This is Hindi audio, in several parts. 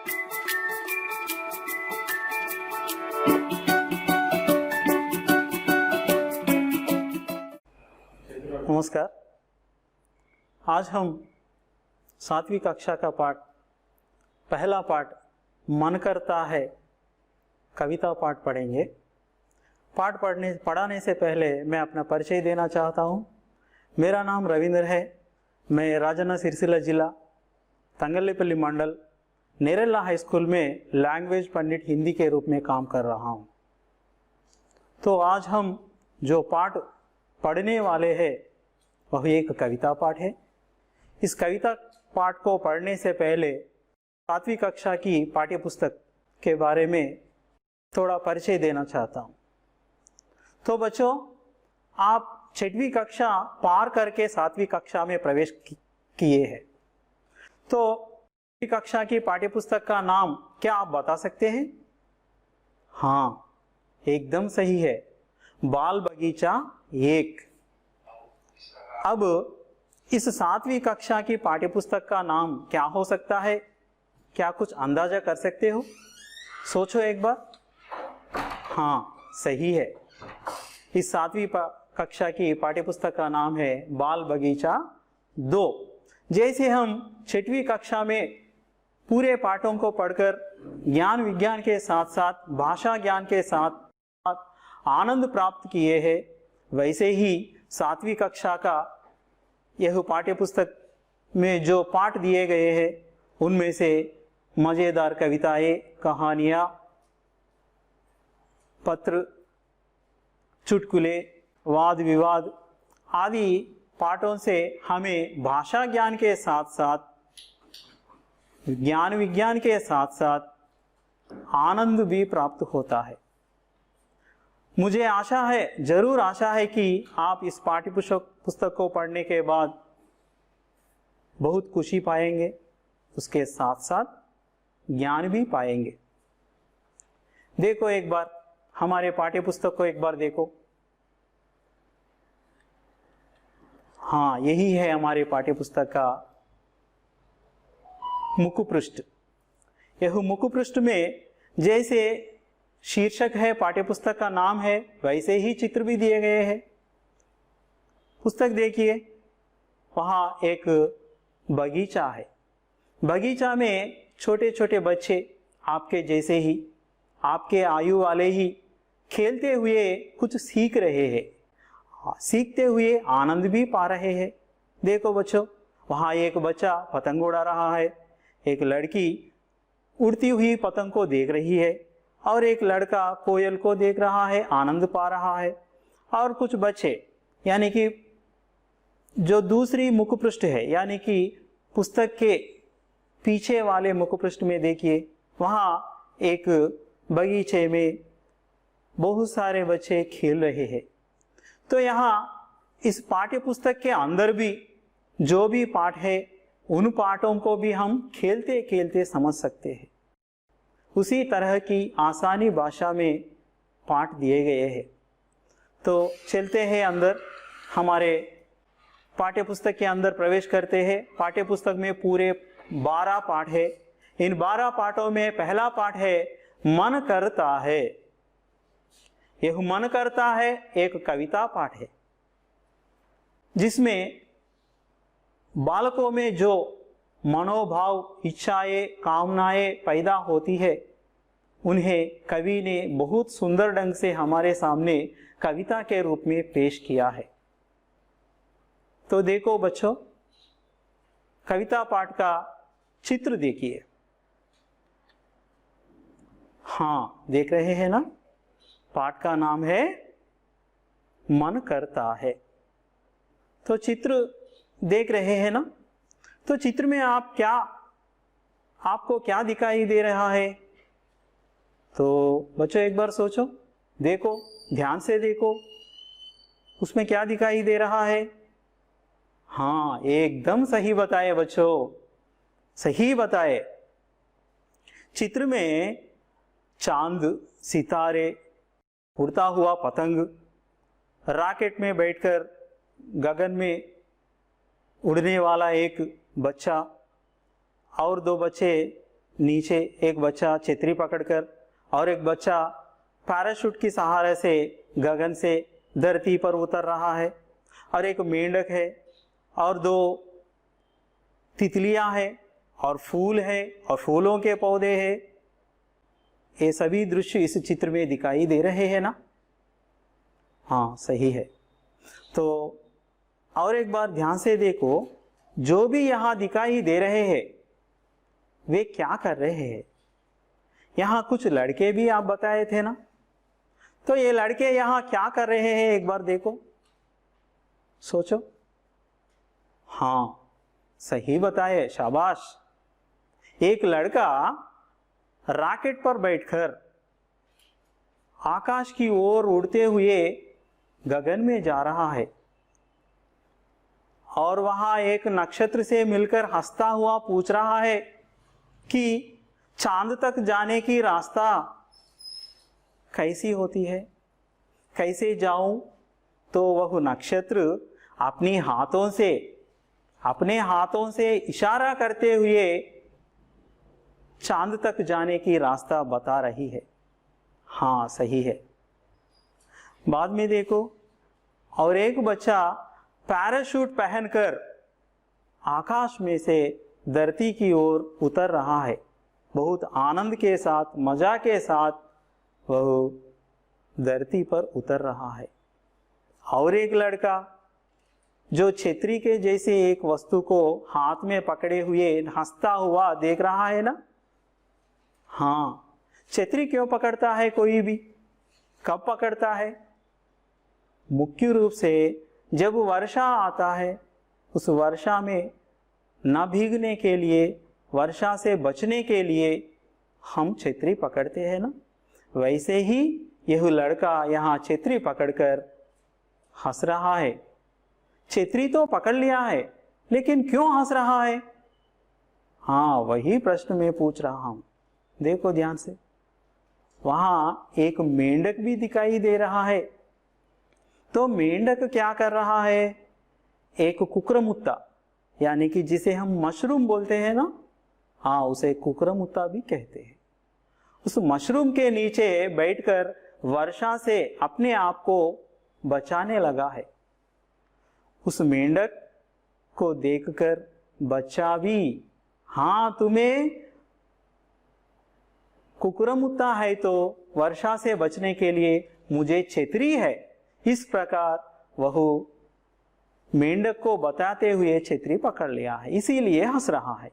नमस्कार। आज हम 7वीं कक्षा का पहला पाठ मन करता है कविता पाठ पढ़ेंगे। पाठ पढ़ाने से पहले मैं अपना परिचय देना चाहता हूँ। मेरा नाम रविंद्र है। मैं राजन्ना सिरसिल्ला जिला तंगल्लेपल्ली मंडल नेरेला हाई स्कूल में लैंग्वेज पंडित हिंदी के रूप में काम कर रहा हूँ। तो आज हम जो पाठ पढ़ने वाले हैं वह एक कविता पाठ है। इस कविता पाठ को पढ़ने से पहले 7वीं कक्षा की पाठ्य पुस्तक के बारे में थोड़ा परिचय देना चाहता हूँ। तो बच्चों, आप 6वीं कक्षा पार करके 7वीं कक्षा में प्रवेश किए हैं। तो 6वीं कक्षा की पाठ्य पुस्तक का नाम क्या आप बता सकते हैं? हाँ, एकदम सही है, बाल बगीचा 1। अब इस 7वीं कक्षा की पाठ्य पुस्तक का नाम क्या हो सकता है? क्या कुछ अंदाजा कर सकते हो? सोचो एक बार। हाँ, सही है। इस 7वीं कक्षा की पाठ्य पुस्तक का नाम है बाल बगीचा 2। जैसे हम 6वीं कक्षा में पूरे पाठों को पढ़कर ज्ञान विज्ञान के साथ साथ भाषा ज्ञान के साथ आनंद प्राप्त किए हैं, वैसे ही 7वीं कक्षा का यह पाठ्य पुस्तक में जो पाठ दिए गए हैं उनमें से मजेदार कविताएं, कहानियां, पत्र, चुटकुले, वाद विवाद आदि पाठों से हमें भाषा ज्ञान के साथ साथ ज्ञान विज्ञान के साथ साथ आनंद भी प्राप्त होता है। मुझे आशा है, जरूर आशा है कि आप इस पाठ्य पुस्तक को पढ़ने के बाद बहुत खुशी पाएंगे, उसके साथ साथ ज्ञान भी पाएंगे। देखो एक बार हमारे पाठ्य पुस्तक को एक बार देखो। हाँ, यही है हमारे पाठ्य पुस्तक का मुखपृष्ठ। यह मुखपृष्ठ में जैसे शीर्षक है, पाठ्य पुस्तक का नाम है, वैसे ही चित्र भी दिए गए हैं। पुस्तक देखिए, वहाँ एक बगीचा है। बगीचा में छोटे छोटे बच्चे आपके जैसे ही, आपके आयु वाले ही खेलते हुए कुछ सीख रहे हैं, सीखते हुए आनंद भी पा रहे हैं। देखो बच्चों, वहाँ एक बच्चा पतंग उड़ा रहा है, एक लड़की उड़ती हुई पतंग को देख रही है और एक लड़का कोयल को देख रहा है, आनंद पा रहा है। और कुछ बच्चे, यानी कि जो दूसरी मुखपृष्ठ है, यानी कि पुस्तक के पीछे वाले मुखपृष्ठ में देखिए, वहाँ एक बगीचे में बहुत सारे बच्चे खेल रहे हैं। तो यहाँ इस पाठ्य पुस्तक के अंदर भी जो भी पाठ है, उन पाठों को भी हम खेलते खेलते समझ सकते हैं। उसी तरह की आसानी भाषा में पाठ दिए गए हैं। तो चलते हैं अंदर, हमारे पाठ्य पुस्तक के अंदर प्रवेश करते हैं। पाठ्य पुस्तक में पूरे 12 पाठ है। इन 12 पाठों में पहला पाठ है मन करता है। यह मन करता है एक कविता पाठ है, जिसमें बालकों में जो मनोभाव, इच्छाएं, कामनाएं पैदा होती है, उन्हें कवि ने बहुत सुंदर ढंग से हमारे सामने कविता के रूप में पेश किया है। तो देखो बच्चों, कविता पाठ का चित्र देखिए। हाँ, देख रहे हैं ना? पाठ का नाम है मन करता है। तो चित्र देख रहे हैं ना? तो चित्र में आपको क्या दिखाई दे रहा है? तो बच्चों एक बार सोचो, देखो, ध्यान से देखो, उसमें क्या दिखाई दे रहा है? हाँ, एकदम सही बताए बच्चों, सही बताए। चित्र में चांद, सितारे, उड़ता हुआ पतंग, रॉकेट में बैठकर गगन में उड़ने वाला एक बच्चा और 2 बच्चे नीचे एक बच्चा छतरी पकड़कर और एक बच्चा पैराशूट की सहारे से गगन से धरती पर उतर रहा है, और एक मेंढक है और 2 तितलियां हैं और फूल है और फूलों के पौधे हैं। ये सभी दृश्य इस चित्र में दिखाई दे रहे हैं ना? हाँ, सही है। तो और एक बार ध्यान से देखो, जो भी यहां दिखाई दे रहे हैं वे क्या कर रहे हैं? यहां कुछ लड़के भी आप बताए थे ना, तो ये लड़के यहां क्या कर रहे हैं एक बार देखो, सोचो। हाँ, सही बताए, शाबाश। एक लड़का रॉकेट पर बैठकर आकाश की ओर उड़ते हुए गगन में जा रहा है, और वहां एक नक्षत्र से मिलकर हंसता हुआ पूछ रहा है कि चांद तक जाने की रास्ता कैसी होती है, कैसे जाऊं? तो वह नक्षत्र अपने हाथों से इशारा करते हुए चांद तक जाने की रास्ता बता रही है। हाँ, सही है। बाद में देखो, और एक बच्चा पैराशूट पहनकर आकाश में से धरती की ओर उतर रहा है। बहुत आनंद के साथ, मजा के साथ वह धरती पर उतर रहा है। और एक लड़का जो छतरी के जैसे एक वस्तु को हाथ में पकड़े हुए हंसता हुआ देख रहा है ना? हाँ, छतरी क्यों पकड़ता है कोई भी? कब पकड़ता है? मुख्य रूप से जब वर्षा आता है, उस वर्षा में न भीगने के लिए, वर्षा से बचने के लिए हम छतरी पकड़ते हैं ना? वैसे ही यह लड़का यहाँ छतरी पकड़कर हंस रहा है। छतरी तो पकड़ लिया है, लेकिन क्यों हंस रहा है? हाँ, वही प्रश्न मैं पूछ रहा हूं। देखो ध्यान से, वहां एक मेंढक भी दिखाई दे रहा है। तो मेंढक क्या कर रहा है? एक कुकरमुत्ता, यानी कि जिसे हम मशरूम बोलते हैं ना, हाँ, उसे कुकरमुत्ता भी कहते हैं। उस मशरूम के नीचे बैठकर वर्षा से अपने आप को बचाने लगा है। उस मेंढक को देखकर बच्चा भी, हाँ, तुम्हें कुकरमुत्ता है तो वर्षा से बचने के लिए मुझे छतरी है, इस प्रकार वह मेंढक को बताते हुए छतरी पकड़ लिया है, इसीलिए हंस रहा है।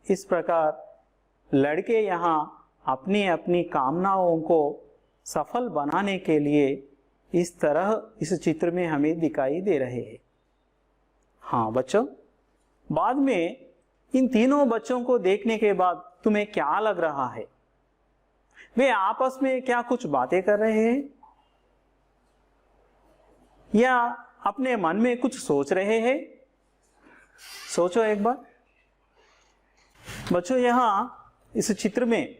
इस प्रकार लड़के यहाँ अपनी अपनी कामनाओं को सफल बनाने के लिए इस तरह इस चित्र में हमें दिखाई दे रहे हैं। हाँ बच्चों, बाद में इन तीनों बच्चों को देखने के बाद तुम्हें क्या लग रहा है? वे आपस में क्या कुछ बातें कर रहे हैं या अपने मन में कुछ सोच रहे हैं? सोचो एक बार। बच्चों, यहां इस चित्र में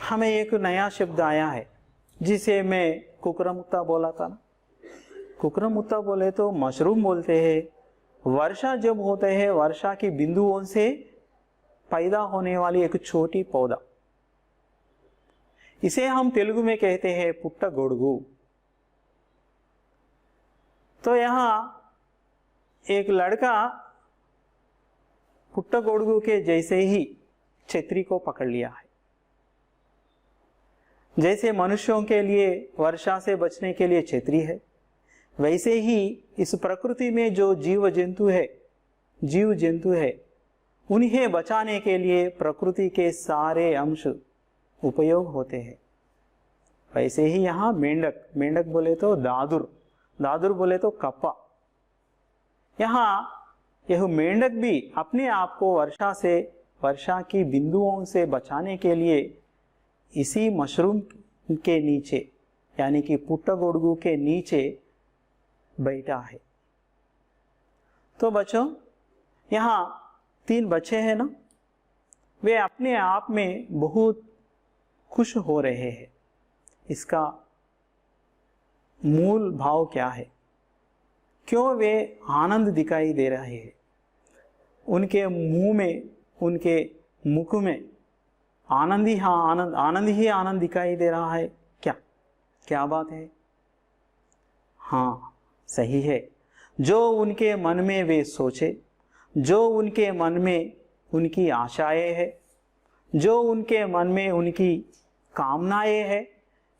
हमें एक नया शब्द आया है जिसे मैं कुकरमुत्ता बोला था ना। कुकरमुत्ता बोले तो मशरूम बोलते हैं। वर्षा जब होते हैं, वर्षा की बिंदुओं से पैदा होने वाली एक छोटी पौधा, इसे हम तेलुगु में कहते हैं पुट्टगोडुगु। तो यहां एक लड़का पुट्टगोडुगु के जैसे ही छतरी को पकड़ लिया है। जैसे मनुष्यों के लिए वर्षा से बचने के लिए छतरी है, वैसे ही इस प्रकृति में जो जीव जंतु है उन्हें बचाने के लिए प्रकृति के सारे अंश उपयोग होते हैं। वैसे ही यहाँ मेंढक बोले तो दादुर बोले तो कप्पा। यहाँ यह मेंढक भी अपने आप को वर्षा की बिंदुओं से बचाने के लिए इसी मशरूम के नीचे, यानी कि पुट्टगोडुगु के नीचे बैठा है। तो बच्चों, यहाँ 3 बच्चे हैं ना, वे अपने आप में बहुत खुश हो रहे हैं। इसका मूल भाव क्या है? क्यों वे आनंद दिखाई दे रहे हैं? उनके मुंह में, उनके मुख में आनंद ही आनंद दिखाई दे रहा है। क्या क्या बात है? हाँ सही है। जो उनके मन में वे सोचे, जो उनके मन में उनकी आशाएं है, जो उनके मन में उनकी कामनाएं है,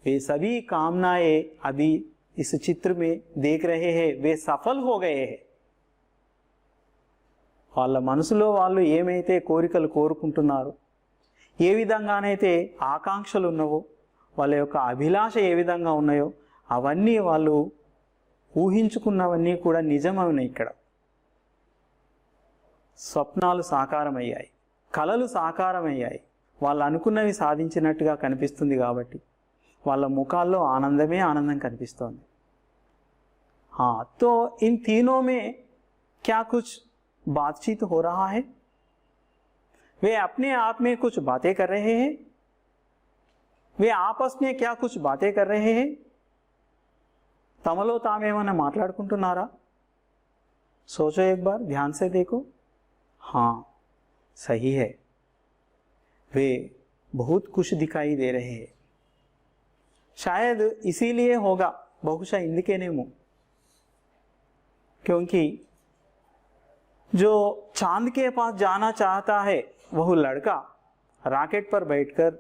वे सभी कामनाएं अभी इस चित्र में देख रहे हैं, वे सफल हो गए हैं। వాళ్ళ మనసులో వాళ్ళు ఏమైతే కోరికలు కోరుకుంటున్నారో, ఏ విధంగానైతే ఆకాంక్షలు ఉన్నావో, వాళ్ళ యొక్క అభిలాష ఏ విధంగా ఉన్నాయో అవన్నీ వాళ్ళు ఊహించుకున్నవన్నీ కూడా నిజమవునాయి. ఇక్కడ స్వప్నాలు సాకారమయ్యాయి, కలలు సాకారమయ్యాయి. వాళ్ళు అనుకున్నవి సాధించినట్టుగా కనిపిస్తుంది కాబట్టి వాళ్ళ ముఖాల్లో ఆనందమే ఆనందం కనిపిస్తోంది. हाँ तो इन तीनों में क्या कुछ बातचीत हो रहा है? वे अपने आप में कुछ बातें कर रहे हैं, वे आपस में क्या कुछ बातें कर रहे हैं? तमलो तामेमना माట్లాడుకుంటున్నారా? सोचो एक बार, ध्यान से देखो. हाँ सही है, वे बहुत कुछ दिखाई दे रहे हैं. शायद इसीलिए होगा, बहुशा इंదుకేనేమో, क्योंकि जो चांद के पास जाना चाहता है वह लड़का रॉकेट पर बैठकर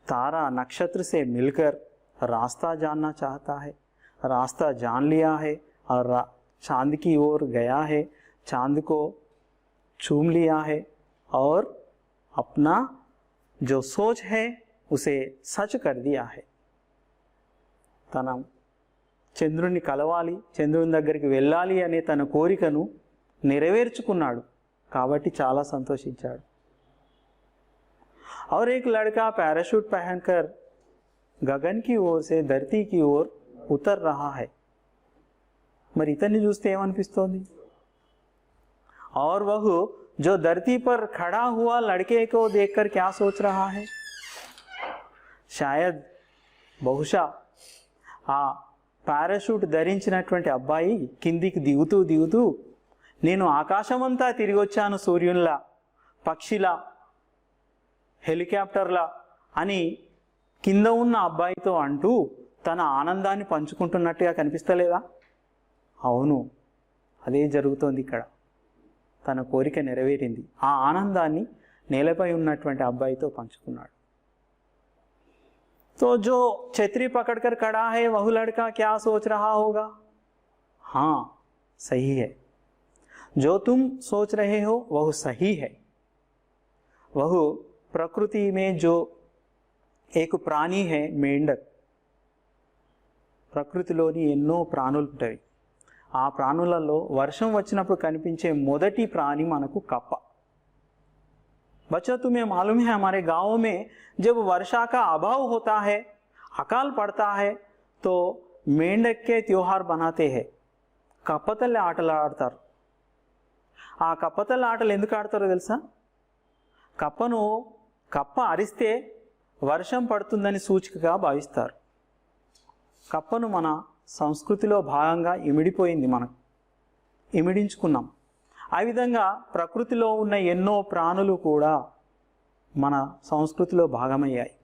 तारा नक्षत्र से मिलकर रास्ता जानना चाहता है. रास्ता जान लिया है और चांद की ओर गया है, चांद को चूम लिया है और अपना जो सोच है उसे सच कर दिया है. తన చంద్రుని కలవాలి, చంద్రుని దగ్గరికి వెళ్ళాలి అనే తన కోరికను నెరవేర్చుకున్నాడు కాబట్టి చాలా సంతోషించాడు. और एक लड़का पैराशूट पहनकर गगन की ओर से धरती की ओर उतर रहा है. మరి ఇతన్ని చూస్తే ఏమనిపిస్తోంది? और वह जो धरती पर खड़ा हुआ लड़के को देखकर क्या सोच रहा है? शायद बहुशा ఆ పారాషూట్ ధరించినటువంటి అబ్బాయి కిందికి దిగుతూ దిగుతూ నేను ఆకాశమంతా తిరిగి వచ్చాను సూర్యునిలా, పక్షిలా, హెలికాప్టర్లా అని కింద ఉన్న అబ్బాయితో అంటూ తన ఆనందాన్ని పంచుకుంటున్నట్టుగా కనిపిస్తలేదా? అవును, అదే జరుగుతోంది ఇక్కడ. తన కోరిక నెరవేరింది, ఆ ఆనందాన్ని నేలపై ఉన్నటువంటి అబ్బాయితో పంచుకున్నాడు. तो जो छतरी पकड़कर खड़ा है वह लड़का क्या सोच रहा होगा? हाँ सही है, जो तुम सोच रहे हो वह सही है. वह प्रकृति में जो एक प्राणी है मेंढक, ప్రకృతిలోని ఎన్నో ప్రాణులు ఉంటాయి. ఆ ప్రాణులలో వర్షం వచ్చినప్పుడు కనిపించే మొదటి ప్రాణి మనకు కప్ప. बच्चों तुम्हें मालूम है हमारे गाँव में जब वर्षा का अभाव होता है, अकाल पड़ता है, तो मेंढक के त्योहार बनाते हैं. కప్పతల్లి ఆటలు ఆడతారు. ఆ కప్పతల్లి ఆటలు ఎందుకు ఆడతారో తెలుసా? కప్ప అరిస్తే వర్షం పడుతుందని సూచికగా భావిస్తారు. కప్పను మన సంస్కృతిలో భాగంగా ఇమిడిపోయింది, మనం ఇమిడించుకున్నాం. ఆ విధంగా ప్రకృతిలో ఉన్న ఎన్నో ప్రాణులు కూడా మన సంస్కృతిలో భాగమయ్యాయి.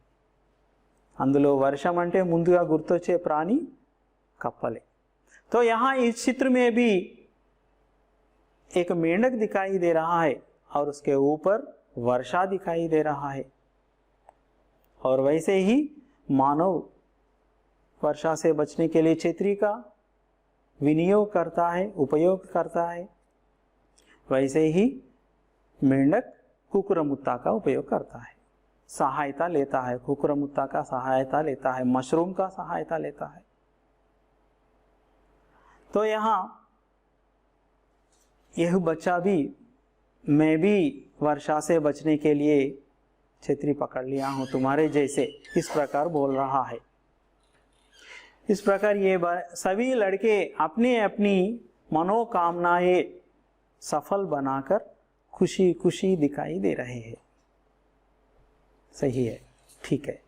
అందులో వర్షం అంటే ముందుగా గుర్తొచ్చే ప్రాణి కప్పలే. तो यहाँ इस चित्र में भी एक मेंढक दिखाई दे रहा है और उसके ऊपर वर्षा दिखाई दे रहा है. और वैसे ही मानव वर्षा से बचने के लिए छतरी का विनियोग करता है, उपयोग करता है. वैसे ही मेंढक कुकुरमुत्ता का उपयोग करता है, सहायता लेता है. कुकुरमुत्ता का सहायता लेता है, मशरूम का सहायता लेता है. तो यहाँ यह बच्चा भी, मैं भी वर्षा से बचने के लिए छतरी पकड़ लिया हूँ तुम्हारे जैसे, इस प्रकार बोल रहा है. इस प्रकार ये सभी लड़के अपनी अपनी मनोकामनाएं सफल बनाकर खुशी खुशी दिखाई दे रहे हैं. सही है, ठीक है.